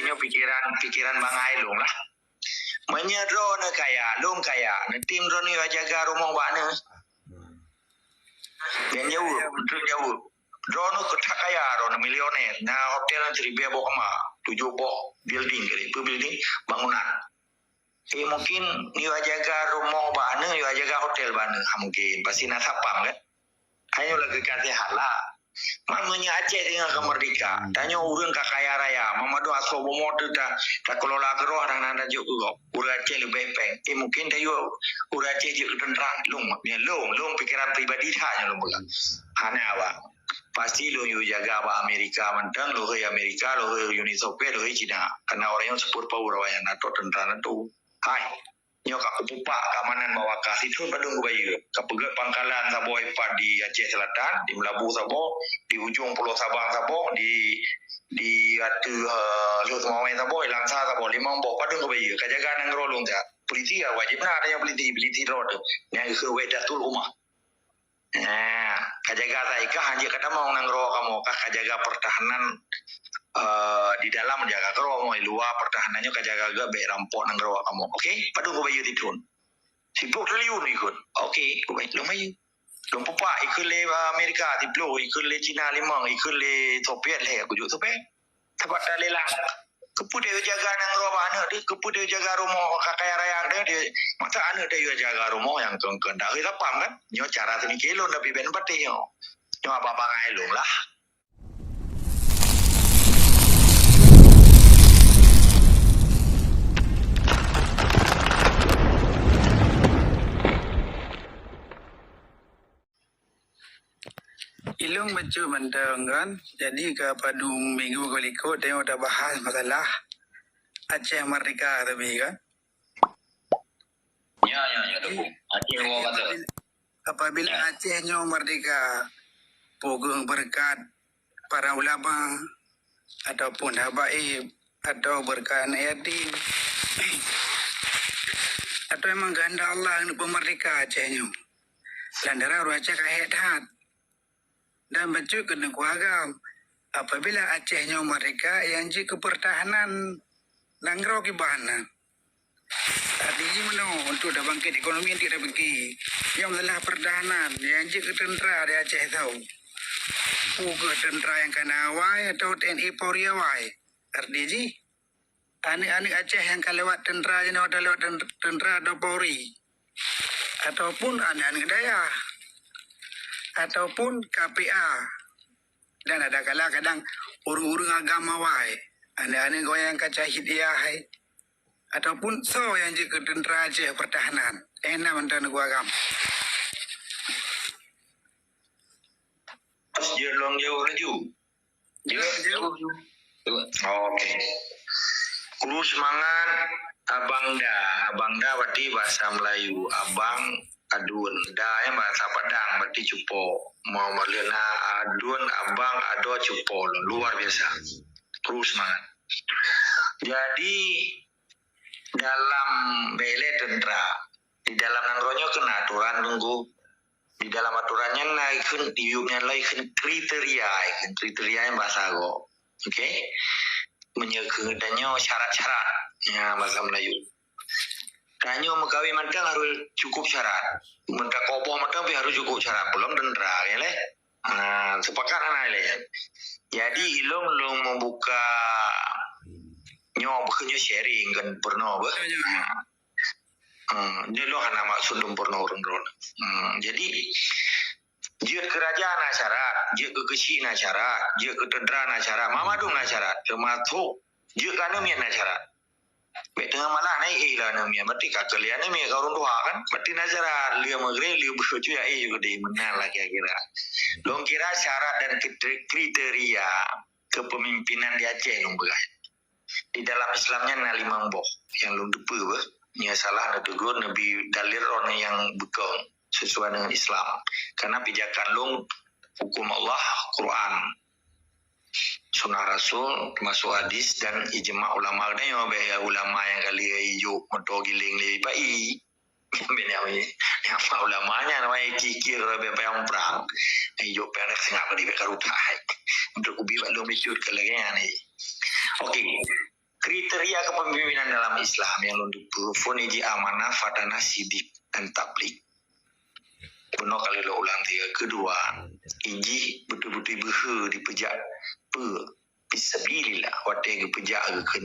Nyo pikiran Bang Ailung lah. Menyedro ne kaya, lung kaya. Ne tim ro ni jaga rumah wak ne. Dan jauh. Drone ketak kaya, drone milioner. Nah hotel yang 1,000 bok ma, 7 bok building, building bangunan. Mungkin ni jaga rumah bana, ni jaga hotel bana, mungkin pasti nak sapang kan. Hanya lagi kasih halal. Mamanya Aceh dengan kemerdeka. Tanya urang kakaya raya. Mama doa sobo motor dah kelola geroh dan nanda juga. Urang Aceh lebih peng. Mungkin dia urang Aceh juga tentang long pikiran pribadi hanya long bukan. Hanya apa? Pasti lo jaga apa Amerika mentang lo Amerika lo Uni Soviet lo Cina. Karena orang yang super power yang NATO tentara itu. Hai. Nyo kak kepupak keamanan bawa kasih tu pada bayu. Kepegat pangkalan Sabo Ipat di Aceh Selatan, di Melabu Sabo, di ujung Pulau Sabang Sabo, di atu Lut Mawai Sabo, Langsa Sabo, Limang Bok pada bayu. Kajaga nang rolong ja. Polisi wajib nak ada yang polisi road. Yang ke wedatul rumah. Nah, kajaga taika hanya kata mau nang ro kamu kajaga pertahanan di dalam menjaga keruang di luar pertahanannya kajaga gak be rampok nang keruang kamu. Oke, padu go bayu tidun. 10 triliun ikut. Oke, go bayu lo mayu. Lo pupa ikut le Amerika 10, ikut le Cina 5, ikut le Soviet le aku juga Soviet. Sebab dah lah. Kepu dia jaga nang keruang mana dia kepu dia jaga rumah kakaya raya dia masa anu dia jaga rumah yang kengkeng dah apa kan. Nyo cara tu ni kilo tapi ben pati nyo. Nyo apa bangai long lah. Ilung baca mentang kan. Jadi ke pada minggu kelikut dia udah bahas masalah Aceh Merdeka tapi kan. Ya tu. Aceh orang kata. Apabila Acehnya merdeka, pogung berkat para ulama ataupun habaib atau berkat yatim atau memang ganda Allah untuk merdeka Acehnya. Landara orang Aceh kahedat. Dan baca kena kuagam apabila Acehnya merdeka yang jika pertahanan nanggro kibana artinya mana untuk dah bangkit ekonomi yang tidak bangkit yang adalah pertahanan yang jika tentera di Aceh tahu puga tentera yang kena awai atau TNI Polri awai artinya anik-anik Aceh yang kalewat tentera jenis ada lewat tentera atau Polri ataupun anik-anik daya ataupun KPA dan ada kala kadang urung-urung agama wai anak-anak goyang kaca hidayah ataupun so yang juga tentera Aceh pertahanan enak mantan gua agama Dia long jauh laju. jauh Okey. Kuru semangat abang dah berarti bahasa Melayu abang adun dah yang bahasa Padang berarti cupo mau melena adun abang ado cupo luar biasa terus semangat. Jadi dalam bele tentera di dalam nangronyo kena aturan tunggu di dalam aturannya naikkan tiupnya naikkan kriteria yang bahasa go. Okey. Menyekedannya syarat-syarat ya bahasa Melayu. Kanyo mengkawin mentang harus cukup syarat. Mentang koboh mentang harus cukup syarat. Belum tentera ya leh. Sepakat anak leh. Jadi ilung membuka bukannya sharing kan pernah bah. Dia lo hana maksud pernah orang. Jadi dia kerajaan nak syarat, dia ke kecil nak syarat, dia ke tentera nak syarat, mama dong nak syarat, termasuk dia kan nak syarat. Baik tengah malah naik lah namanya. Berarti kakalian ni mereka orang tua kan. Berarti nazar liu magre liu bersuju ya juga di mana lah kira-kira. Long kira syarat dan kriteria kepemimpinan di Aceh long begai. Di dalam Islamnya na limang boh yang long depu bah. Nya salah na tegur nabi dalir orang yang bekong sesuai dengan Islam. Karena pijakan long hukum Allah Quran. Sunnah Rasul termasuk hadis dan ijma ulama ada yang ulama yang kali hijau motor giling lebih baik yang ulamanya namanya kikir beberapa yang perang hijau perak sengapa di bekarupai untuk ubi belum dicut ke lagi ni. Okey, kriteria kepemimpinan dalam Islam yang lundupu foniji amanah fadana sidik dan tablik. Penuh kali lo ulang tiga kedua iji betul-betul behe dipejak bisabilillah wate ke pejak ke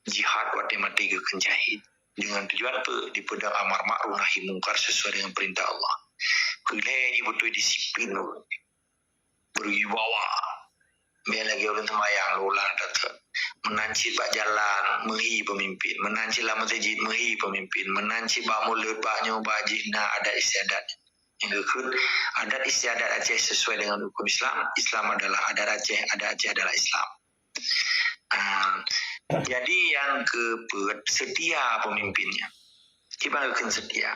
jihad wate mati ke jahid dengan tujuan di pedang amar ma'ruf nahi mungkar sesuai dengan perintah Allah. Kelai betul disiplin berwibawa. Biar lagi orang sembahyang ulang kata menanci bak jalan mehi pemimpin, menanci lama masjid mehi pemimpin, menanci bak mulut bak nyoba jihna adat istiadat. Yang kedua, adat istiadat Aceh sesuai dengan hukum Islam. Islam adalah adat Aceh adalah Islam. Jadi yang setia pemimpinnya. Kita akan setia.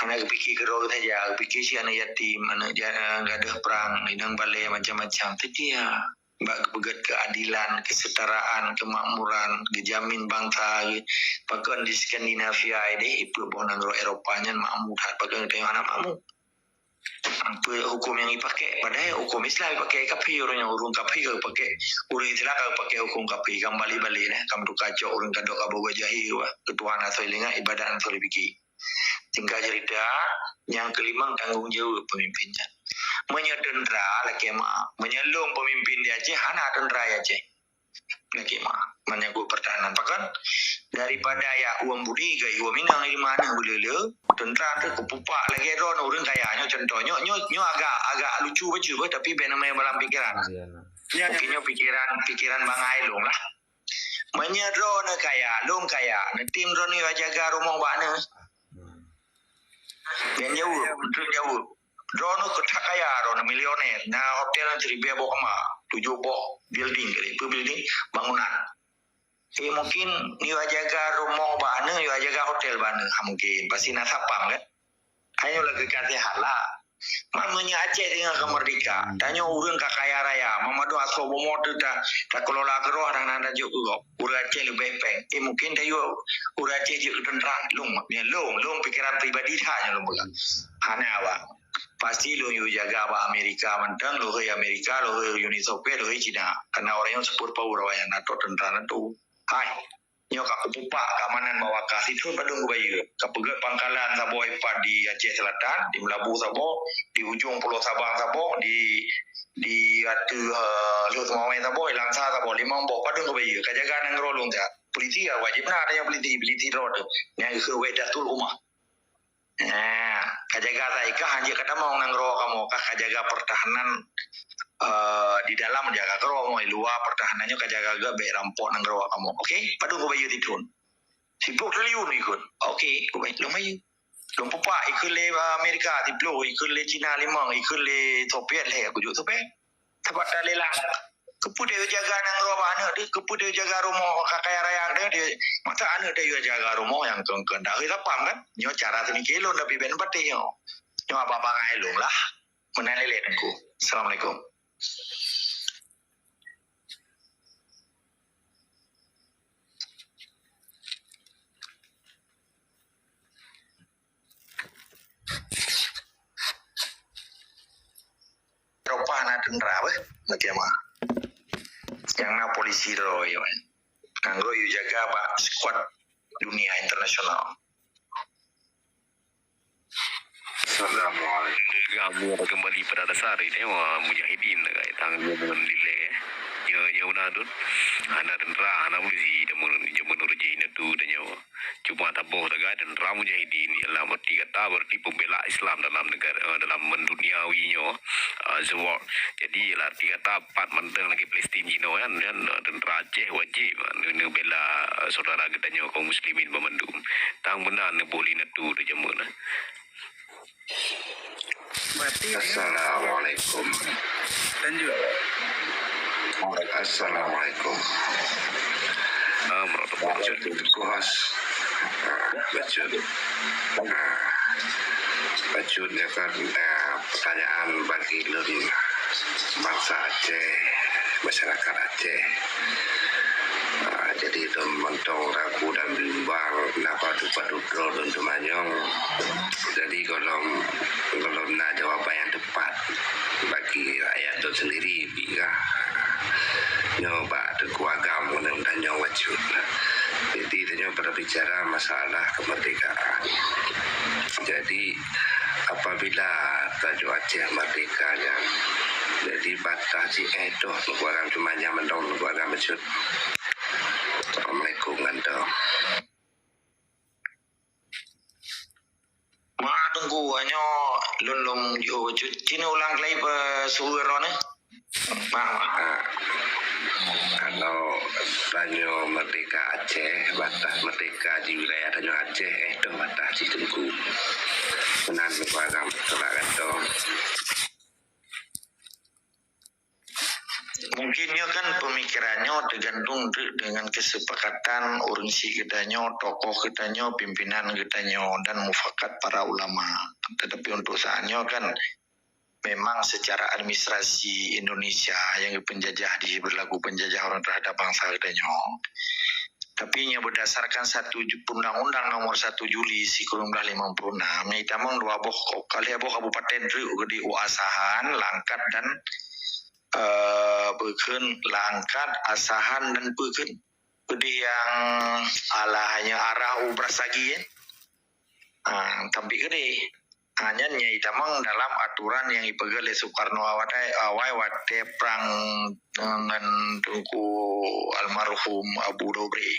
Anak fikir kerol saja, fikir si anak yatim, anak jangan ada perang, hidang balai macam-macam. Setia. Bak begat keadilan, kesetaraan, kemakmuran, kejamin bangsa. Bahkan di Skandinavia ini, ibu bonan Eropanya makmur, bahkan tengok anak makmur. Apa hukum yang dipakai? Padahal hukum Islam dipakai kapi orang yang urung kapi ke pakai orang Islam kalau pakai hukum kapi kembali balik kamu tu kacau orang kadok abu wajahi ketuaan atau linga ibadah atau lebih. Tinggal cerita yang kelima tanggung jawab pemimpinnya. Menyedendra lagi mah, menyelung pemimpin di Aceh, hana dendra ya Aceh. Lagi mah, menyangkut pertahanan. Bahkan daripada ya uang budi ke uang minang di mana boleh tentera tu kepupak lagi ron orang kayanya contohnya nyo agak lucu baju tapi benamai dalam pikiran. Mungkinnya pikiran Bang Ailung lah. Menyedron kaya, long kaya, tim ron ni jaga rumah bana. Dan jauh. Drone ketak kaya ron milioner. Nah hotel yang seribu boh kama 7 boh building bangunan. Mungkin ni jaga rumah bana, ni jaga hotel bana. Mungkin pasti nak sapang kan. Hanya lagi kasihan lah. Mamanya Aceh dengan kemerdeka. Tanya urang kakaya raya. Mama doa sobo motor tak kelola keroh dan anda juga. Urang Aceh lebih peng. Mungkin dia urang Aceh juga tentera long pikiran pribadi hanya long bukan. Hanya awak. Pasti lo jaga apa Amerika mentang lo Amerika lo Uni Soviet lo Cina. Karena orang yang super power yang NATO tentera itu. Hai. Nyo kak kepupak keamanan bawa kasih itu padung ke bayu. Kepegat pangkalan Sabah Ipat di Aceh Selatan, di Melabu Sabah, di ujung Pulau Sabang Sabah, di Lut Mawai Sabah, Langsa Sabah, Limang Boh padung ke bayu. Kajaga nang rolong tak. Polisi wajib nak ada yang polisi road. Yang ke Wedatul rumah. Kajaga taika hanya kata mau nang ro kamu kajaga pertahanan di dalam menjaga kero mau luar pertahanannya kajaga be rampok nang ro kamu. Okey, padu ko bayu tidun. Sibuk triliun ikut. Okey, ko bayu lumayan. Lom pupa ikut le Amerika diplo, ikut le China limang, ikut le Soviet le aku juga Soviet. Tempat lelang. Kepu dia jaga nang ro mana dia kepu dia jaga rumah kakaya raya dia masa anu dia jaga rumah yang kengken dah kita paham kan nyo cara sini kilo tapi ben pati nyo apa-apa ngailung lah menalele aku. Assalamualaikum. Eropa na tentera apa macam yang na polisi roy anggo yu jaga pak squad dunia internasional. Assalamualaikum. Kamu kembali pada dasar ini mujahidin dekat tanggung nilai ya unadun ana tentera ana polisi jamun rejin itu dan nyawa cuma tabuh dekat tentera mujahidin ialah berarti kata berarti pembela Islam dalam negara dalam menduniawinya zawar. Jadi ialah arti kata empat mentang lagi Palestin Cina kan dan tentera Aceh wajib bela saudara kita nyawa kaum muslimin memendum tang benar boleh natu de jamun. Assalamualaikum. Lanjut. Assalamualaikum. Kuas. Bacutnya kan pertanyaan bagi bangsa Aceh, masyarakat Aceh. Jadi itu mentong ragu dan bimbang kenapa dupa-dupa dan Tumanyong. Jadi kalau nak jawaban yang tepat bagi rakyat itu sendiri bila nyoba teguh agama dan nyong wujud. Jadi itu berbicara masalah kemerdekaan. Jadi apabila Tajuk Aceh merdeka yang jadi batas si edoh negara cuma yang mendong negara wujud. Assalamualaikum gantong. Tunggu hanya lulung yo cina ulang lagi suara ni. Kalau Tanyo Merdeka Aceh, batas merdeka di wilayah Tanyo Aceh, itu batas di Tengku. Benar negara telah kata. Mungkinnya kan pemikirannya tergantung dengan kesepakatan urgensi kitanya, tokoh kitanya, pimpinan kitanya dan mufakat para ulama. Tetapi untuk saatnya kan memang secara administrasi Indonesia yang penjajah berlaku penjajah orang terhadap bangsa kitanya. Tapi nya berdasarkan Undang-Undang Nomor 1 Juli 1956, nya itamang dua boh kali boh kabupaten di Asahan, Langkat dan Beken, Langkat, Asahan dan Beken. Jadi yang hanya arah ubras lagi ya. Tapi gede hanya itamang dalam aturan yang dipegang oleh Soekarno awai wate perang dengan Tunku almarhum Abu Dobri.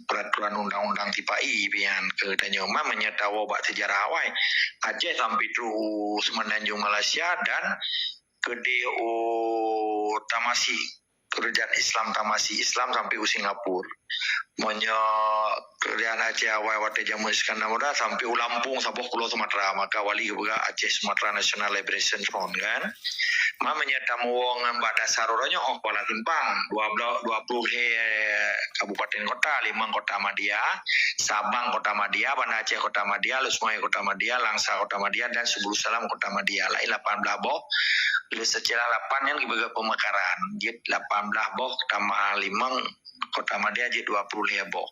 Peraturan undang-undang tipai pian ke Tanjung menyatawa bak sejarah awai Aceh sampai terus Semenanjung Malaysia dan Gede Tamasi kerajaan Islam Tamasi Islam sampai Singapura. Monya kerajaan Aceh awal waktu zaman Iskandar Muda sampai Lampung sampai Pulau Sumatera, maka wali juga Aceh Sumatera National Liberation Front kan. Mamanya tamu wong mbak dasar orangnya Kuala Timpang 20 kabupaten kota, 5 kota Madia, Sabang kota Madia, Banda Aceh kota Madia, Lusmoy kota Madia, Langsa kota Madia dan Sebulu Salam kota Madia. Lain 18 boh. Secara 8 yang dibagi pemekaran. Jadi 18 boh tambah 5 kota Madia jadi 20 boh.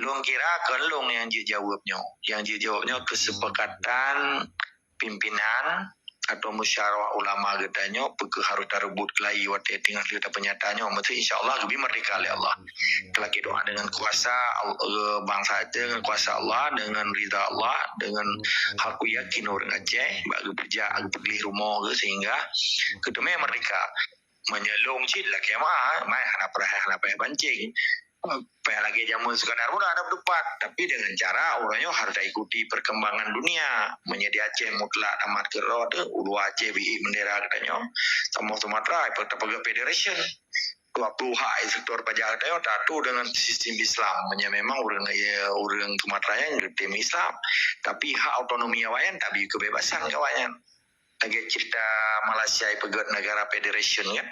Long kira ke long yang jawabnya. Yang jawabnya kesepakatan pimpinan atau musyawarah ulama katanya harus terbut kelai waktu tinggal kita penyataannya mesti insyaallah lebih merdeka oleh Allah. Lagi doa dengan kuasa bangsa Aceh, dengan kuasa Allah, dengan ridha Allah, dengan aku yakin orang Aceh bagi kerja bagi pergi rumah sehingga ketemu merdeka menyelong cid lah kemah mai hana pancing payah lagi jamun Iskandar Muda ada berdebat tapi dengan cara orangnya harus ikuti perkembangan dunia menjadi Aceh mutlak amat kerot ulu Aceh BI bendera katanya sama Sumatera Pertapaga Federation 20 hak sektor pajak katanya tatu dengan sistem Islam memang orang Sumatera yang tim Islam tapi hak otonomi awayan tapi kebebasan kawannya lagi cerita Malaysia pegat negara federation kan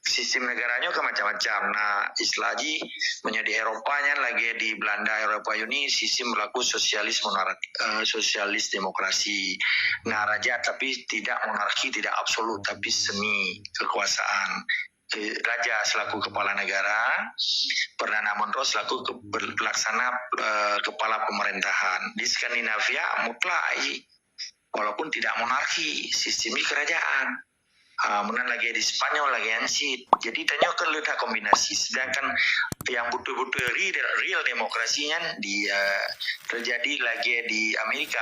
sistem negaranya ke macam-macam. Nah, islaji menjadi Eropanya lagi di Belanda Eropa ini sistem berlaku sosialis sosialis demokrasi. Nah, raja tapi tidak monarki, tidak absolut tapi semi kekuasaan. Raja selaku kepala negara, Perdana Menteri selaku pelaksana kepala pemerintahan. Di Skandinavia mutlak walaupun tidak monarki, sistemnya kerajaan. Kemudian lagi di Spanyol lagi ansit. Jadi tanya kan letak kombinasi. Sedangkan yang betul-betul real demokrasinya terjadi lagi di Amerika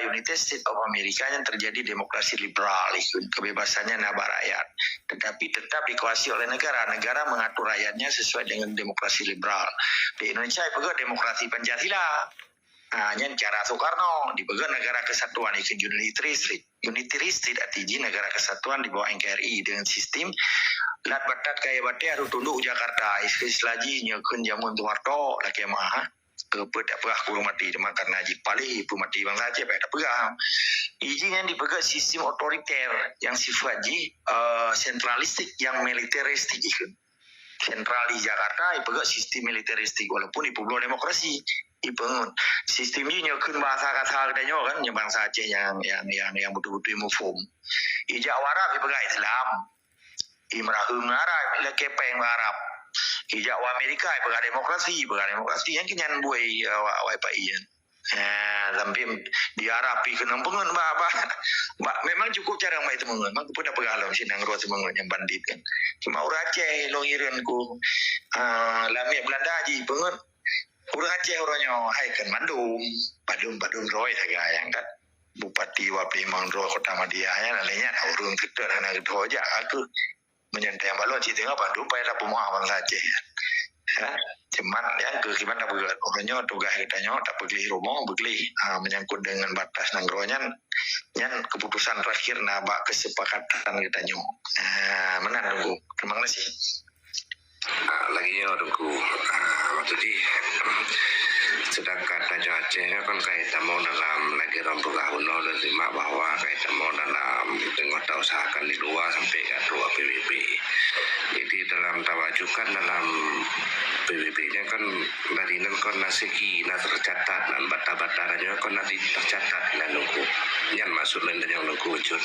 United States of America yang terjadi demokrasi liberal, kebebasannya nabak rakyat. Tetapi tetap dikuasai oleh negara mengatur rakyatnya sesuai dengan demokrasi liberal. Di Indonesia juga demokrasi Pancasila. Yang cara Soekarno dipegang negara kesatuan itu unitary state artinya negara kesatuan di bawah NKRI dengan sistem lat batat kayak bate harus tunduk Jakarta istilaji nyekun jamun Soeharto laki mah pedak pegah kurung mati cuma karena jipali ibu mati bangsa Aceh pada pegang izin yang dipegang sistem otoriter yang sifatnya sentralistik yang militeristik itu sentral di Jakarta dipegang sistem militeristik walaupun di pulau demokrasi ibangun sistem ini nyokun bahasa kata katanya kan yang bangsa Aceh yang betul-betul mufum ijak warab dipegang Islam imrahum Arab laki peng Arab ijak wa Amerika dipegang demokrasi yang kinyan buai awai paian Sampai diarapi ke nampungan mbak memang cukup cara mbak itu mengun mak pun dapat galau si nangro semangat yang bandit kan cuma orang Aceh longiran ku lami Belanda aji pengun orang Aceh orangnya hai kan Bandung roy saja yang kan Bupati Wapi Mangro Kota Madia ya nalanya urung kita anak itu aja aku menyantai balon si tengah Bandung payah dapat muawan saja ya cuman yang ke gimana buat orangnya tugas kitanya tak pergi rumah beli menyangkut dengan batas nanggronya yang keputusan terakhir nabak kesepakatan kitanya mana nunggu terima kasih lagi ya tunggu jadi sedangkan Tanjung Aceh kan kaitan mau dalam lagi rombong gahuno dan lima bahwa kaitan mau dalam tengok usahakan di 2 sampai ke 2 PBB. Jadi dalam tawajukan dalam PBB-nya kan dari nan kon nasiki na tercatat dan bata-bataranya kon nanti tercatat dan nunggu. Yang maksud lain yang nunggu wujud.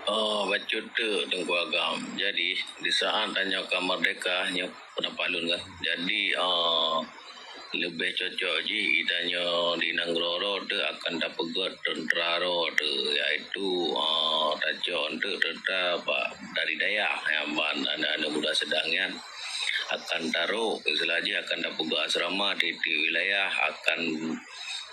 Oh, baca tu Tengku Agam. Jadi, di saat tanya ke Merdeka, nya penapalun kan. Jadi, lebih cocok je tanya di Nangroro tu akan dapat tentera tu iaitu tajuk untuk tentera dari Dayak yang anak-anak muda sedang kan akan taruh selagi akan dapat asrama di wilayah akan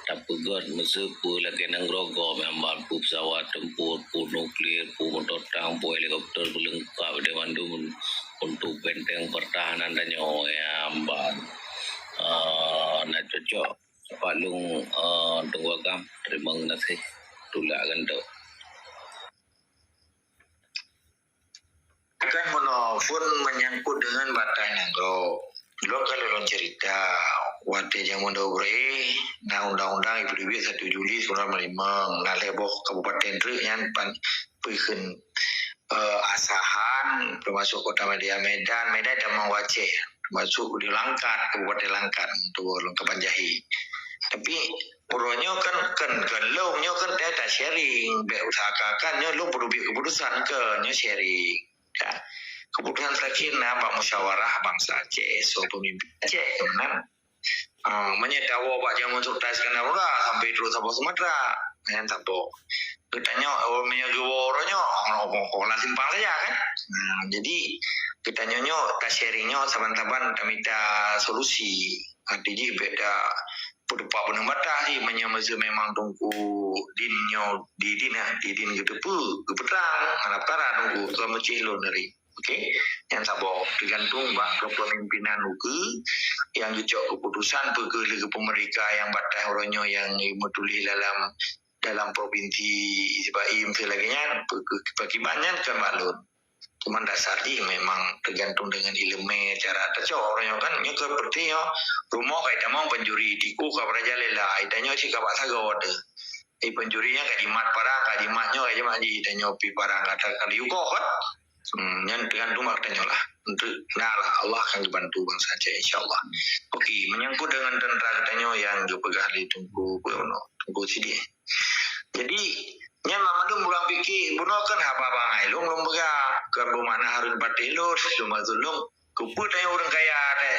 dapat masa pu lagi Nangrogo memang pu pesawat tempur pu nuklir pu motor tang pu helikopter lengkap di Bandung untuk benteng pertahanan dan yang nak cocok palung Tengku Agam. Terima kasih tulak ganda. Kan menelpon menyangkut dengan batas nangro lo kalau lo cerita waktu zaman dahulu nah undang-undang IPDB 1 Juli 1995 nah lebok Kabupaten Truk yang pihun asahan termasuk Kota Medan dan Mawaceh masuk di Langkat Kabupaten Langkat untuk Lengkapan Jahi tapi puronyo kan lo nyo kan data sharing be usahakan nyo lo perlu keputusan ke nyo sharing ya keputusan terakhir Pak Musyawarah Bangsa Aceh so pemimpin Aceh kan menyetawa Pak Jamun Sultan Iskandar Muda sampai terus sampai Sumatera yang tahu kitanya menyajuworonyo orang simpang saja kan jadi kita nyonyo tak sharingnya saban-saban minta solusi artinya beda pedepak benang batah sih menyamasa memang tunggu dinyo di din gitu pu kepetrang harap kara tunggu ke mecilo dari yang sabo tergantung kepemimpinan uke yang jujur keputusan pegele ke pemerintah yang batah orangnya yang metuli dalam provinsi Ibaim selaganya bagaimana kan maklum cuman dasarnya memang tergantung dengan ilmu cara tercok orangnya kan nya seperti rumah kayak mau penjuri tiku ka praja lela itanya si ka baksa gawade penjurinya kajimatnya kayak maji itanya pi parang kata kali uko kan yang tergantung maknanya lah untuk Allah akan dibantu bangsa Aceh insyaallah. Oke, menyangkut dengan tentara katanya yang juga di tunggu sini. Jadi nya Mamadum bulang pikir buno kan apa bangai long bega ke mana Harun Patilo cuma zulung kuput yang orang kaya ada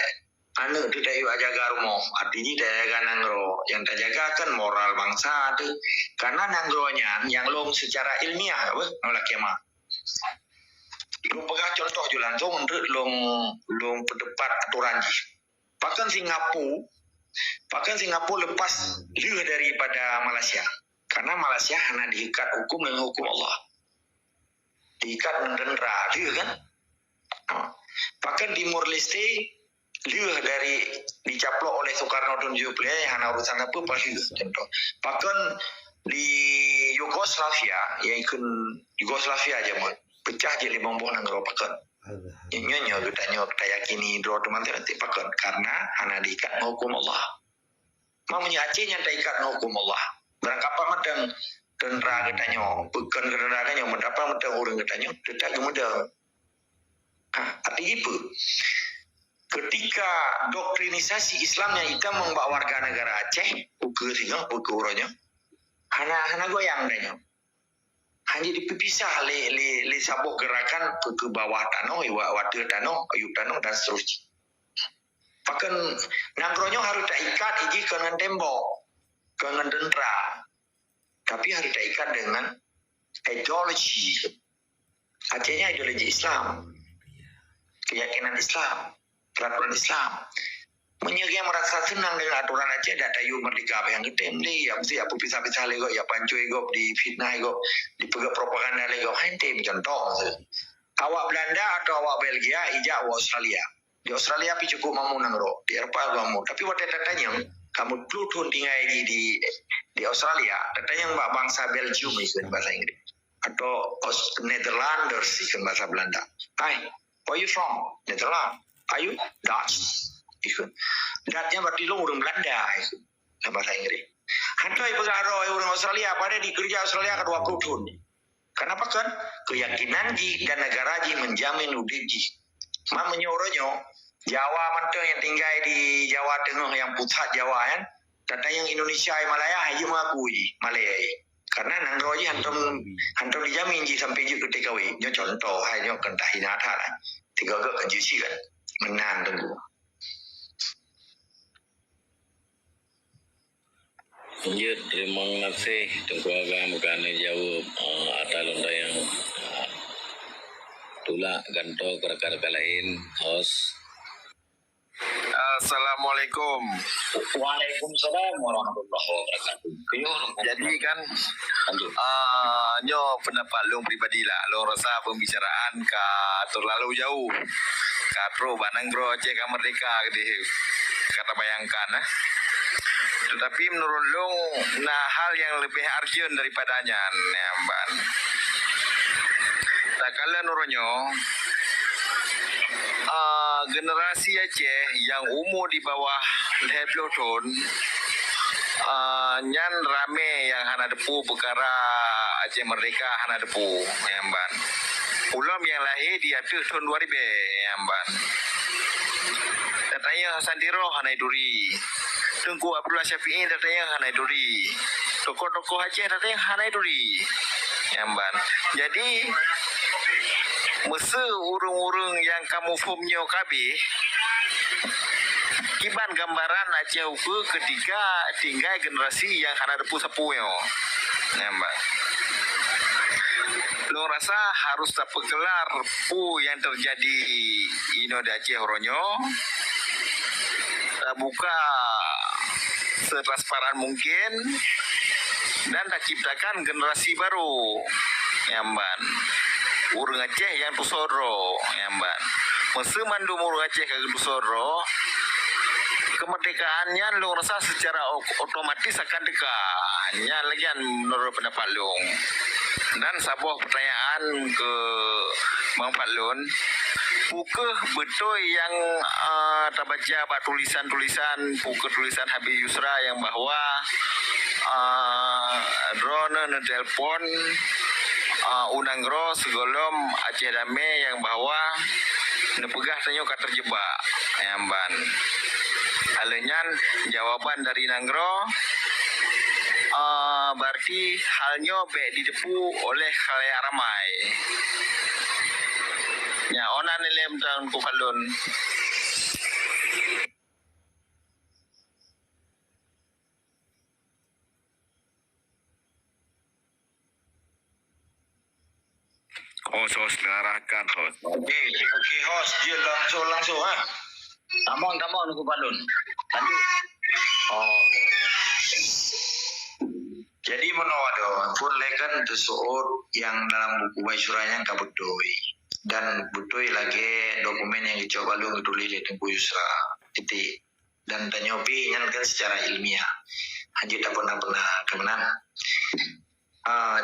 anu tu dari jaga rumah artinya dari nangro yang terjaga kan moral bangsa tu karena nangronya yang long secara ilmiah apa nolak kemah long bega contoh jualan tu untuk long pendapat aturan bahkan Singapura lepas lebih daripada Malaysia. Karena Malaysia hanya diikat hukum dengan hukum Allah. Diikat dengan dendera, dia kan? Bahkan Timur Leste, dia dari dicaplok oleh Soekarno dan Yugoslavia yang hanya urusan apa pasti contoh. Bahkan di Yugoslavia, yang ikut Yugoslavia aja mau pecah jadi bombong nang ropakan. Nyonya kita yakini doa teman-teman pakan karena hanya diikat hukum Allah. Mau menyacihnya diikat hukum Allah. Berangkat madang tentera katanya bukan kendaranya mendapat madang orang katanya tidak kemudian artinya apa ketika doktrinisasi Islamnya kita membawa warga negara Aceh ukur orangnya hana goyang katanya hanya dipisah le sabuk gerakan ke bawah tanah, wadah tanah, ayub tanah dan seterusnya. Bahkan nangkronya harus terikat iji dengan tembok, dengan dendera, tapi harus terikat dengan ideologi. Artinya ideologi Islam, keyakinan Islam, peraturan Islam. Yang merasa senang dengan aturan Aceh dak tayu merdeka yang gede ni ya mesti apa pisah-pisah lego ya pancui go di fitnah go di propaganda lego hente contoh awak Belanda atau awak Belgia ijak awak Australia di Australia pi cukup mamu nangro di Eropa mamu tapi waktu datanya kamu plutun tinggal di Australia datanya mbak bangsa Belgium ikut bahasa Inggris atau Netherlanders ikut bahasa Belanda. Hi, where you from? Netherlands. Are you Dutch? Ikut. Datnya berarti lu orang Belanda ikut. Bahasa Inggris. Hantu ibu karo orang Australia pada di kerja Australia kedua plutun. Kenapa kan? Keyakinan ji dan negara ji menjamin udip ji. Mak menyuruhnya Jawa mantu yang tinggal di Jawa Tengah yang pusat Jawa kan. Datang yang Indonesia Malaya haji mengakui Malaya. Karena nangro ji hantu dijamin ji sampai ji ketika wi. Nyo contoh hai nyo kentah hinata lah. Tiga ke kejusi kan. Menan tunggu. Ya, terima kasih Tengku Agam kerana jawab atas lontar yang tulak ganto kerja lain host. Assalamualaikum. Waalaikumsalam warahmatullahi wabarakatuh. Jadi kan nyo pendapat long pribadi lah. Long rasa pembicaraan ka terlalu jauh. Ka pro bananggro Aceh ka merdeka gede. Kata bayangkan Tetapi menurut long nah hal yang lebih urgent daripadanya ya Mbak. Tak kala nurunyo generasi Aceh yang umur di bawah 20 tahun nyan rame yang hana depu perkara Aceh merdeka hana depu ya Mbak. Ulam yang lahir di atas tahun 2000 ya Mbak. Datanya Hasan Diro hanai duri. Tengku Abdullah Syafi'i datanya hanai duri. Tokoh-tokoh Aceh datanya hanai duri. Ya Mbak. Jadi masa urung-urung yang kamu formnya kabeh kiban gambaran Aceh uku ketika tinggal generasi yang hana depu sapuyo. Ya Mbak. Lo rasa harus dapat kelar pu yang terjadi ino di Aceh Horonyo buka setransparan mungkin dan dah ciptakan generasi baru ya Mbak. Urang Aceh yang tusoro ya Mbak. Masa mandu urang Aceh ke tusoro kemerdekaannya lo rasa secara otomatis akan dekatnya lagi menurut pendapat lo. Dan sebuah pertanyaan ke Bang Fadlun, buka betul yang terbaca bak tulisan-tulisan buku tulisan Habib Yusra yang bahwa drone nelpon unanggro segolom Aceh Damai yang bahwa nepegah tanyo ka terjebak Mbak. Alenyan jawaban dari Nanggro berarti halnya baik didepu oleh khalayak ramai. Ya, ona nilem dan kufalun. Host mengarahkan host. Okey host dia langsung Tamon kufalun. Lanjut. Okay. Jadi menawado pun lekan tersebut yang dalam buku Yusra yang kabutoi dan butoi lagi dokumen yang dicoba lu ditulis di Tengku Yusra titik dan tanyopi yang kan secara ilmiah hanya tak pernah kemenan.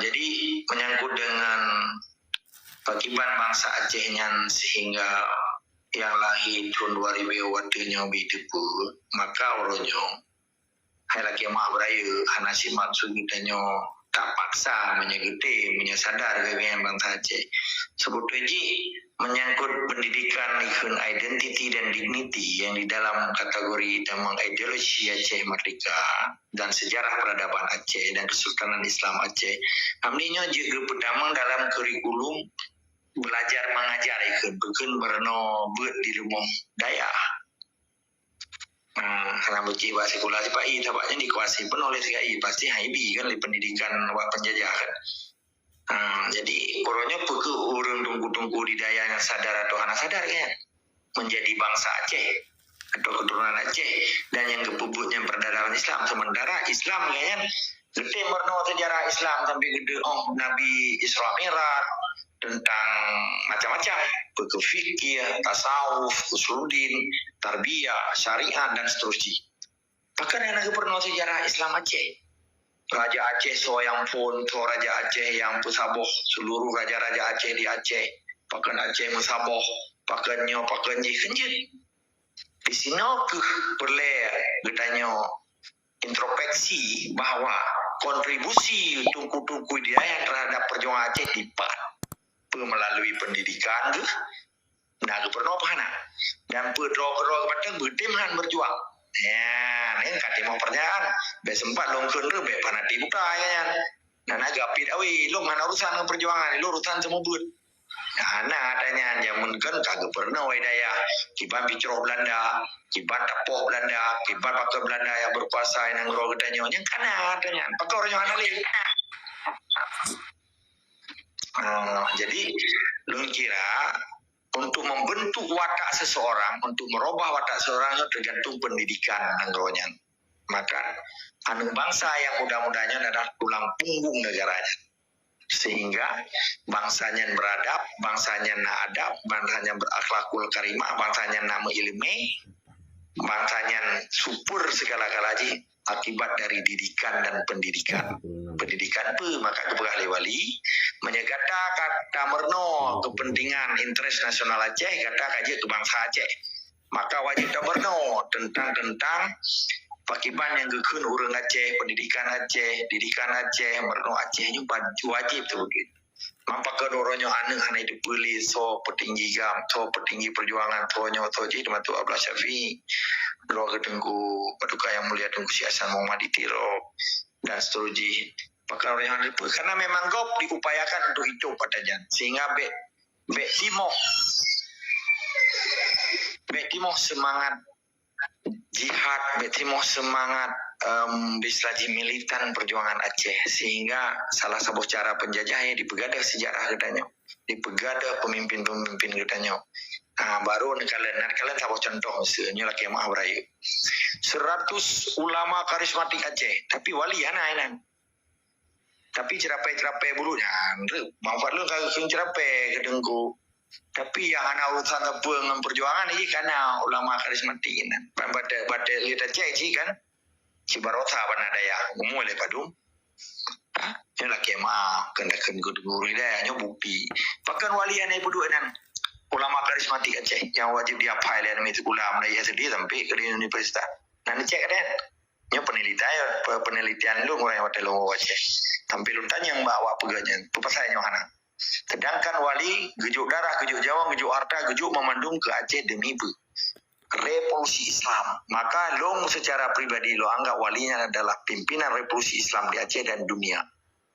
Jadi menyangkut dengan pakiban bangsa Aceh nyan sehingga yang lahir tahun 2000 waktunya bitipu maka oronyo hai lagi mah beraya hanasi maksud kitanya tak paksa menyegete menyasadar ke bangsa Aceh sebut ji menyangkut pendidikan ikon identity dan dignity yang di dalam kategori damang ideologi Aceh Merdeka dan sejarah peradaban Aceh dan Kesultanan Islam Aceh. Amninya juga pedamang dalam kurikulum belajar mengajar ikon bukan berno buat di rumah daya. Karena bukti bahasa sekolah si Pak I tapaknya dikuasai pun oleh CKI pasti HIB kan di pendidikan awak penjajahan. Jadi pokoknya pukul urang tunggu-tunggu di daya yang sadar atau anak sadar kan menjadi bangsa Aceh atau keturunan Aceh dan yang kebubutnya peradaban Islam. Sementara Islam kan gede merno sejarah Islam sampai gede Nabi Isra Mi'raj tentang macam-macam buku fikih, tasawuf, usuluddin, tarbiyah, syariat dan seterusnya. Bahkan yang lagi pernah sejarah Islam Aceh. Raja Aceh soyang pun, so Raja Aceh yang pusaboh seluruh raja-raja Aceh di Aceh, pakan Aceh musaboh, pakannya pakanji kenjut. Di sini ke perlu katanya introspeksi bahwa kontribusi tungku-tungku dia yang terhadap perjuangan Aceh dipat melalui pendidikan ke, nah ke pernah apa nak dan pedro-pedro kepada bertimhan berjuang. Ya, ini kati mau perjalanan. Be sempat longkun tu, be panati buka ya. Nah, agak pit awi, lo mana urusan perjuangan, lo urusan semua bud. Nah, adanya zaman kan kagak pernah daya. Kiban bicara Belanda, kiban tapoh Belanda, kiban pakai Belanda yang berkuasa yang ngro katanya. Yang kana adanya, pakai orang yang anali. Jadi, lo kira untuk membentuk watak seseorang, untuk merubah watak seseorang itu tergantung pendidikan anggarannya. Maka anu bangsa yang mudah-mudahnya adalah tulang punggung negaranya. Sehingga bangsanya beradab, bangsanya adab, bangsanya berakhlakul karimah, bangsanya nama ilmi, bangsanya supur segala-galanya akibat dari didikan dan pendidikan. Pendidikan pun maka kebegali wali menyegata kata merno kepentingan interest nasional Aceh kata kaji ke bangsa Aceh. Maka wajib merno tentang pakiban yang gekun urang Aceh, pendidikan Aceh, didikan Aceh, merno Aceh ini wajib tu begitu. Mampak kedorongnya aneh itu beli so petinggi perjuangan tonyo toji matu Abdullah Syafi'i. Doa ketengku paduka yang mulia tengku Si Hasan Muhammad Itiro dan seterusnya. Pakar yang ada karena memang gop diupayakan untuk hidup padanya sehingga be timo semangat jihad, be timo semangat bislaji militan perjuangan Aceh sehingga salah satu cara penjajahnya dipegadah sejarah katanya, dipegadah pemimpin-pemimpin katanya. Baru kalian tahu contoh misalnya lagi mah berayu 100 ulama karismatik Aceh tapi wali anak tapi cerapai bulunya manfaat lu kagak cerapai kedengku tapi yang anak urusan tepung perjuangan ini karena ulama karismatik ini pada lihat Aceh sih kan Cibarota panadaya mulai padum ini lagi mah kendakan guru dayanya bukti bahkan wali anak buduan ulama karismatik Aceh yang wajib diapai dan itu ulama dari SD sampai ke universitas. Nanti cek kan, nya penelitian lu mulai waktu lu Aceh. Sampai lu tanya yang bawa peganya, pepasai Yohana. Sedangkan wali gejuk darah, gejuk Jawa, gejuk harta, gejuk memandung ke Aceh demi revolusi Islam. Maka lu secara pribadi lu anggap walinya adalah pimpinan revolusi Islam di Aceh dan dunia.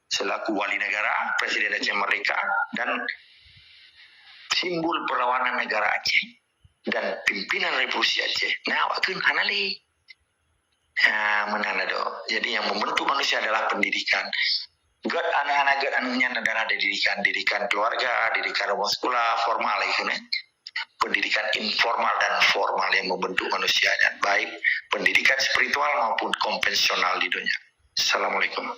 Selaku wali negara, Presiden Aceh Merdeka dan simbol perlawanan negara Aceh dan pimpinan revolusi Aceh. Nah, waktu anali. Menanda do. Jadi yang membentuk manusia adalah pendidikan. God anak-anak God anunya adalah didikan keluarga, didikan rumah sekolah formal itu nih. Pendidikan informal dan formal yang membentuk manusianya, baik pendidikan spiritual maupun konvensional di dunia. Assalamualaikum.